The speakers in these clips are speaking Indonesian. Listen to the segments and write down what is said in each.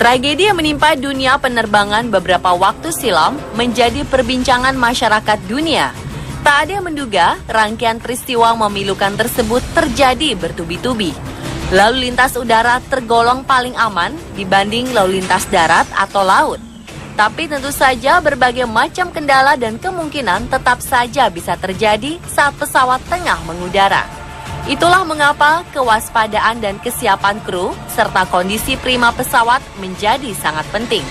Tragedi yang menimpa dunia penerbangan beberapa waktu silam menjadi perbincangan masyarakat dunia. Tak ada yang menduga rangkaian peristiwa memilukan tersebut terjadi bertubi-tubi. Lalu lintas udara tergolong paling aman dibanding lalu lintas darat atau laut. Tapi tentu saja berbagai macam kendala dan kemungkinan tetap saja bisa terjadi saat pesawat tengah mengudara. Itulah mengapa kewaspadaan dan kesiapan kru serta kondisi prima pesawat menjadi sangat penting.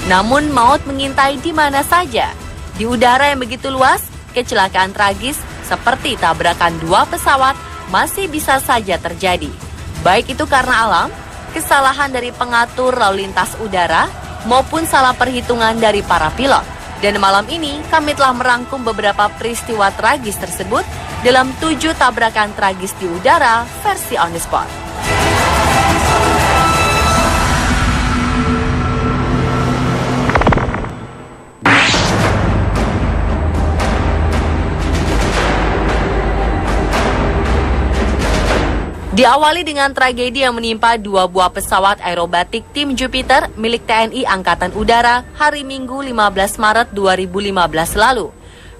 Namun maut mengintai di mana saja. Di udara yang begitu luas, kecelakaan tragis seperti tabrakan dua pesawat masih bisa saja terjadi. Baik itu karena alam, kesalahan dari pengatur lalu lintas udara, maupun salah perhitungan dari para pilot. Dan malam ini kami telah merangkum beberapa peristiwa tragis tersebut dalam 7 tabrakan tragis di udara versi On The Spot. Diawali dengan tragedi yang menimpa 2 buah pesawat aerobatik tim Jupiter milik TNI Angkatan Udara hari Minggu 15 Maret 2015 lalu.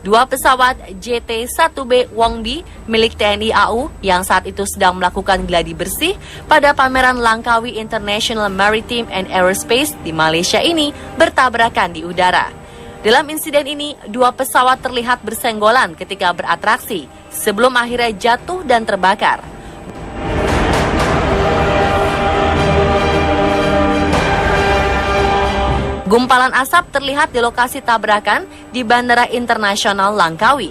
2 pesawat JT-1B Wongbi milik TNI AU yang saat itu sedang melakukan gladi bersih pada pameran Langkawi International Maritime and Aerospace di Malaysia ini bertabrakan di udara. Dalam insiden ini, 2 pesawat terlihat bersenggolan ketika beratraksi sebelum akhirnya jatuh dan terbakar. Gumpalan asap terlihat di lokasi tabrakan di Bandara Internasional Langkawi.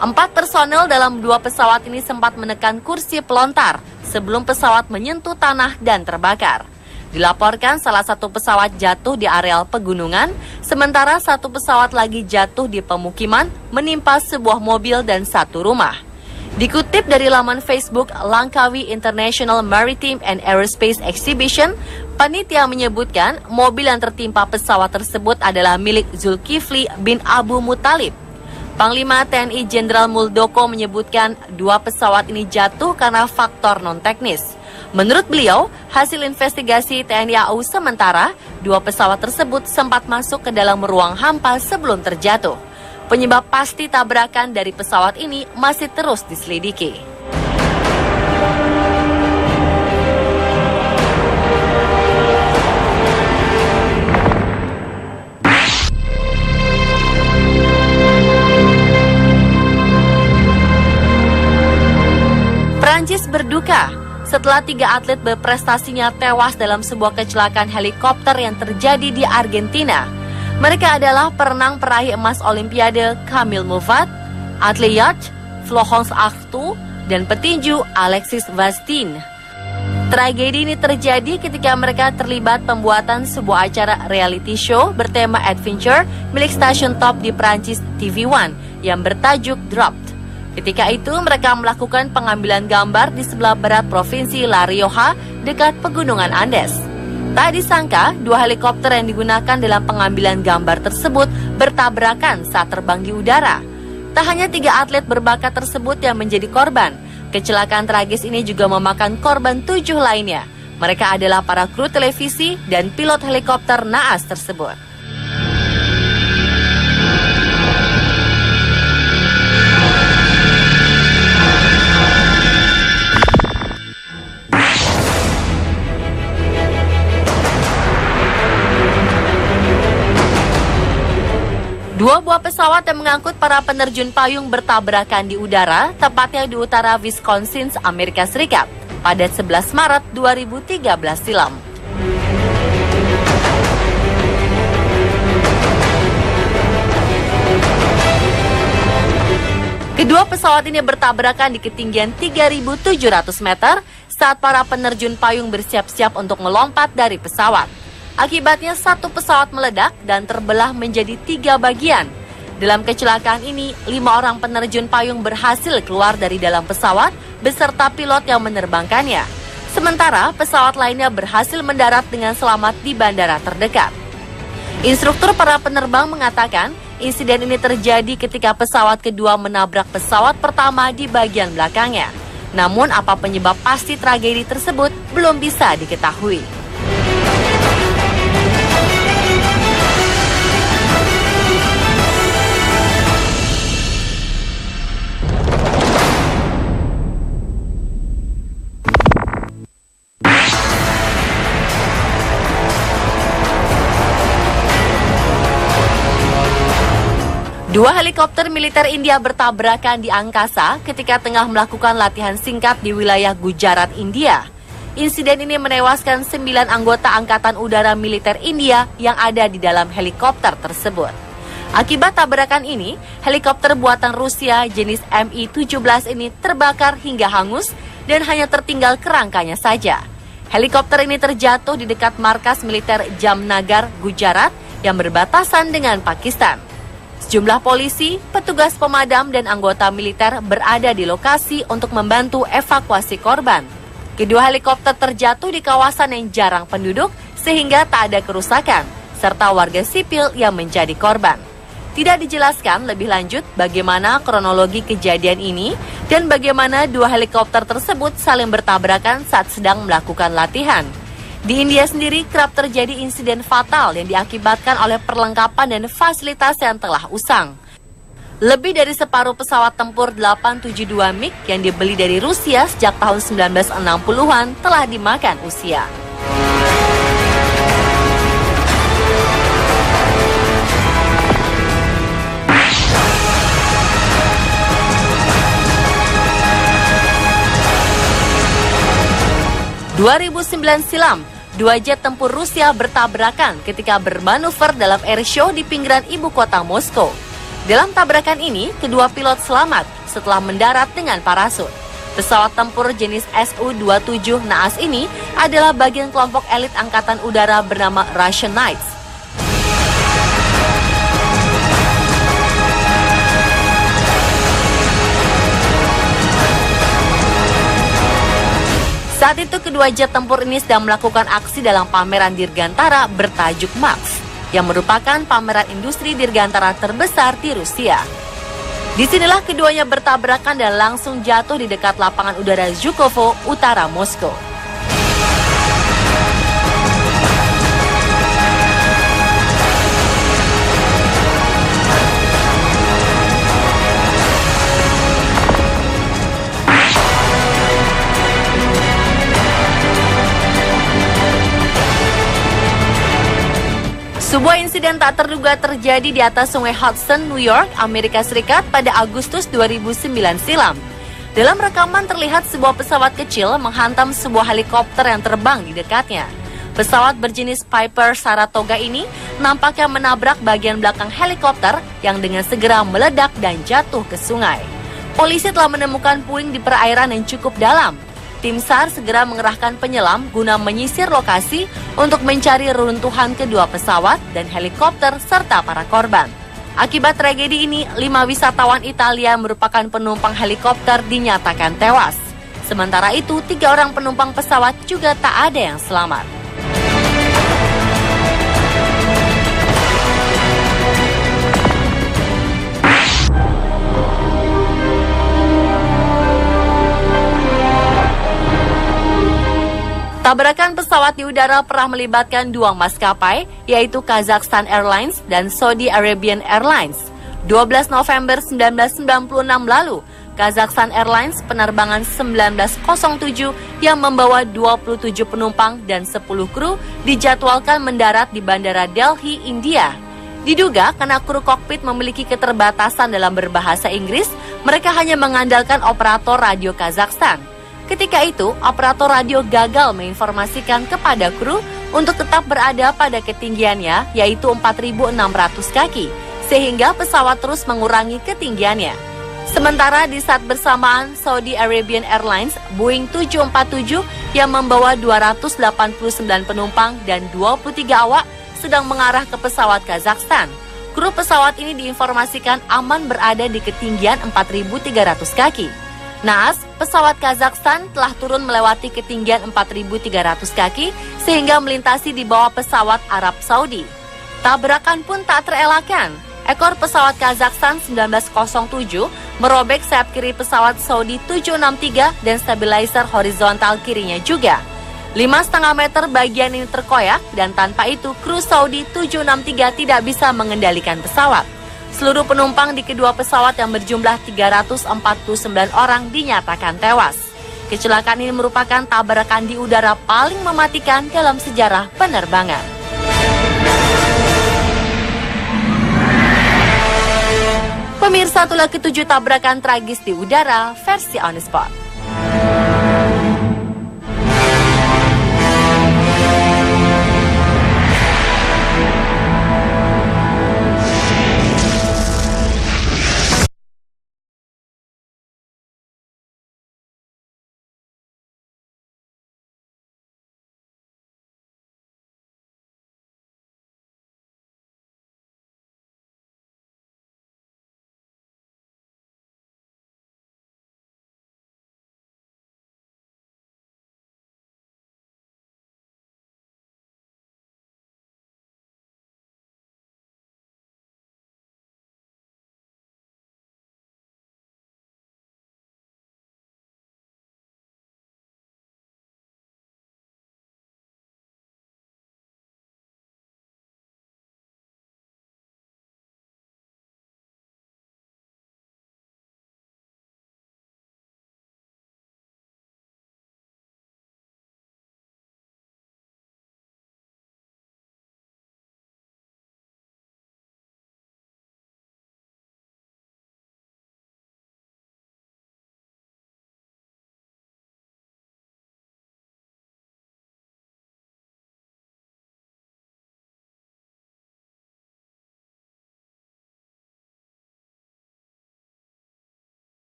4 personel dalam 2 pesawat ini sempat menekan kursi pelontar sebelum pesawat menyentuh tanah dan terbakar. Dilaporkan salah satu pesawat jatuh di areal pegunungan, sementara 1 pesawat lagi jatuh di pemukiman menimpa sebuah mobil dan 1 rumah. Dikutip dari laman Facebook Langkawi International Maritime and Aerospace Exhibition, panitia menyebutkan mobil yang tertimpa pesawat tersebut adalah milik Zulkifli bin Abu Muttalib. Panglima TNI Jenderal Muldoko menyebutkan 2 pesawat ini jatuh karena faktor non-teknis. Menurut beliau, hasil investigasi TNI AU sementara, 2 pesawat tersebut sempat masuk ke dalam ruang hampa sebelum terjatuh. Penyebab pasti tabrakan dari pesawat ini masih terus diselidiki. Prancis berduka setelah 3 atlet berprestasinya tewas dalam sebuah kecelakaan helikopter yang terjadi di Argentina. Mereka adalah perenang peraih emas Olimpiade Camille Mouffat, atlet yacht Florence Artaud, dan petinju Alexis Vastin. Tragedi ini terjadi ketika mereka terlibat pembuatan sebuah acara reality show bertema adventure milik stasiun top di Prancis TV1 yang bertajuk Dropped. Ketika itu mereka melakukan pengambilan gambar di sebelah barat provinsi La Rioja dekat pegunungan Andes. Tak disangka, 2 helikopter yang digunakan dalam pengambilan gambar tersebut bertabrakan saat terbang di udara. Tak hanya 3 atlet berbakat tersebut yang menjadi korban, kecelakaan tragis ini juga memakan korban 7 lainnya. Mereka adalah para kru televisi dan pilot helikopter naas tersebut. Dua buah pesawat yang mengangkut para penerjun payung bertabrakan di udara, tepatnya di utara Wisconsin, Amerika Serikat, pada 11 Maret 2013 silam. Kedua pesawat ini bertabrakan di ketinggian 3.700 meter saat para penerjun payung bersiap-siap untuk melompat dari pesawat. Akibatnya 1 pesawat meledak dan terbelah menjadi 3 bagian. Dalam kecelakaan ini, 5 orang penerjun payung berhasil keluar dari dalam pesawat beserta pilot yang menerbangkannya. Sementara pesawat lainnya berhasil mendarat dengan selamat di bandara terdekat. Instruktur para penerbang mengatakan, insiden ini terjadi ketika pesawat kedua menabrak pesawat pertama di bagian belakangnya. Namun apa penyebab pasti tragedi tersebut belum bisa diketahui. Dua helikopter militer India bertabrakan di angkasa ketika tengah melakukan latihan singkat di wilayah Gujarat, India. Insiden ini menewaskan 9 anggota Angkatan Udara Militer India yang ada di dalam helikopter tersebut. Akibat tabrakan ini, helikopter buatan Rusia jenis Mi-17 ini terbakar hingga hangus dan hanya tertinggal kerangkanya saja. Helikopter ini terjatuh di dekat markas militer Jamnagar, Gujarat yang berbatasan dengan Pakistan. Sejumlah polisi, petugas pemadam, dan anggota militer berada di lokasi untuk membantu evakuasi korban. Kedua helikopter terjatuh di kawasan yang jarang penduduk sehingga tak ada kerusakan, serta warga sipil yang menjadi korban. Tidak dijelaskan lebih lanjut bagaimana kronologi kejadian ini dan bagaimana dua helikopter tersebut saling bertabrakan saat sedang melakukan latihan. Di India sendiri kerap terjadi insiden fatal yang diakibatkan oleh perlengkapan dan fasilitas yang telah usang. Lebih dari separuh pesawat tempur 872 MiG yang dibeli dari Rusia sejak tahun 1960-an telah dimakan usia. ...2009 silam, dua jet tempur Rusia bertabrakan ketika bermanuver dalam airshow di pinggiran ibu kota Moskow. Dalam tabrakan ini, kedua pilot selamat setelah mendarat dengan parasut. Pesawat tempur jenis Su-27 naas ini adalah bagian kelompok elit Angkatan Udara bernama Russian Knights. Saat itu kedua jet tempur ini sedang melakukan aksi dalam pameran dirgantara bertajuk MAX, yang merupakan pameran industri dirgantara terbesar di Rusia. Disinilah keduanya bertabrakan dan langsung jatuh di dekat lapangan udara Zhukovo, utara Moskow. Sebuah insiden tak terduga terjadi di atas sungai Hudson, New York, Amerika Serikat pada Agustus 2009 silam. Dalam rekaman terlihat sebuah pesawat kecil menghantam sebuah helikopter yang terbang di dekatnya. Pesawat berjenis Piper Saratoga ini nampaknya menabrak bagian belakang helikopter yang dengan segera meledak dan jatuh ke sungai. Polisi telah menemukan puing di perairan yang cukup dalam. Tim SAR segera mengerahkan penyelam guna menyisir lokasi untuk mencari reruntuhan kedua pesawat dan helikopter serta para korban. Akibat tragedi ini, 5 wisatawan Italia merupakan penumpang helikopter dinyatakan tewas. Sementara itu, 3 orang penumpang pesawat juga tak ada yang selamat. Tabrakan pesawat di udara pernah melibatkan 2 maskapai, yaitu Kazakhstan Airlines dan Saudi Arabian Airlines. 12 November 1996 lalu, Kazakhstan Airlines penerbangan 1907 yang membawa 27 penumpang dan 10 kru dijadwalkan mendarat di Bandara Delhi, India. Diduga karena kru kokpit memiliki keterbatasan dalam berbahasa Inggris, mereka hanya mengandalkan operator radio Kazakhstan. Ketika itu, operator radio gagal menginformasikan kepada kru untuk tetap berada pada ketinggiannya, yaitu 4.600 kaki, sehingga pesawat terus mengurangi ketinggiannya. Sementara di saat bersamaan, Saudi Arabian Airlines Boeing 747 yang membawa 289 penumpang dan 23 awak sedang mengarah ke pesawat Kazakhstan. Kru pesawat ini diinformasikan aman berada di ketinggian 4.300 kaki. Naas, pesawat Kazakhstan telah turun melewati ketinggian 4.300 kaki sehingga melintasi di bawah pesawat Arab Saudi. Tabrakan pun tak terelakkan. Ekor pesawat Kazakhstan 1907 merobek sayap kiri pesawat Saudi 763 dan stabilizer horizontal kirinya juga. 5,5 meter bagian ini terkoyak dan tanpa itu kru Saudi 763 tidak bisa mengendalikan pesawat. Seluruh penumpang di kedua pesawat yang berjumlah 349 orang dinyatakan tewas. Kecelakaan ini merupakan tabrakan di udara paling mematikan dalam sejarah penerbangan. Pemirsa, itulah ketujuh tabrakan tragis di udara versi On The Spot.